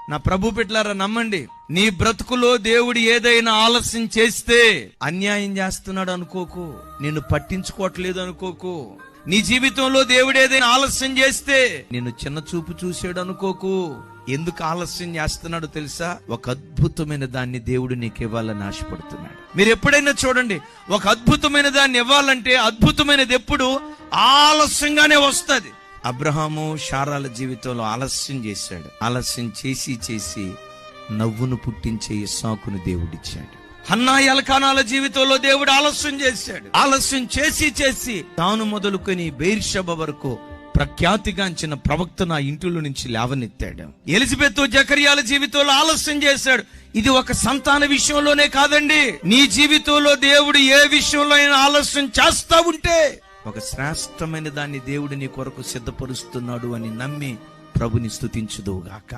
నా ప్రభు బిడ్డలారా నమ్మండి, నీ బ్రతుకులో దేవుడు ఏదైనా ఆలస్యం చేస్తే అన్యాయం చేస్తున్నాడు అనుకోకు, నిన్ను పట్టించుకోవట్లేదు అనుకోకు. నీ జీవితంలో దేవుడు ఏదైనా ఆలస్యం చేస్తే నిన్ను చిన్న చూపు చూసాడు అనుకోకు. ఎందుకు ఆలస్యం చేస్తున్నాడో తెలుసా? ఒక అద్భుతమైన దాన్ని దేవుడు నీకు ఇవ్వాలని ఆశపడుతున్నాడు. మీరు ఎప్పుడైనా చూడండి, ఒక అద్భుతమైన దాన్ని ఇవ్వాలంటే అద్భుతమైనది ఎప్పుడు ఆలస్యంగానే వస్తుంది. అబ్రహాము శారాల జీవితంలో ఆలస్యం చేశాడు. ఆలస్యం చేసి నవ్వును పుట్టించే ఇస్సాకును దేవుడిచ్చాడు. హన్నా ఎల్కానాల జీవితంలో దేవుడు ఆలస్యం చేశాడు. ఆలస్యం చేసి తాను మొదలుకొని బెయిర్షెబా వరకు ప్రఖ్యాతిగాంచిన ప్రవక్తను ఆ ఇంటిలో నుంచి లేవనెత్తాడు. ఎలిజబెత్ జకర్యాల జీవితంలో ఆలస్యం చేశాడు. ఇది ఒక సంతాన విషయంలోనే కాదండి, నీ జీవితంలో దేవుడు ఏ విషయంలో అయినా ఆలస్యం చేస్తా ఉంటే ఒక శ్రేష్టమైన దాన్ని దేవుడు నీ కొరకు సిద్ధపరుస్తున్నాడు అని నమ్మి ప్రభుని స్తుతించుదువుగాక.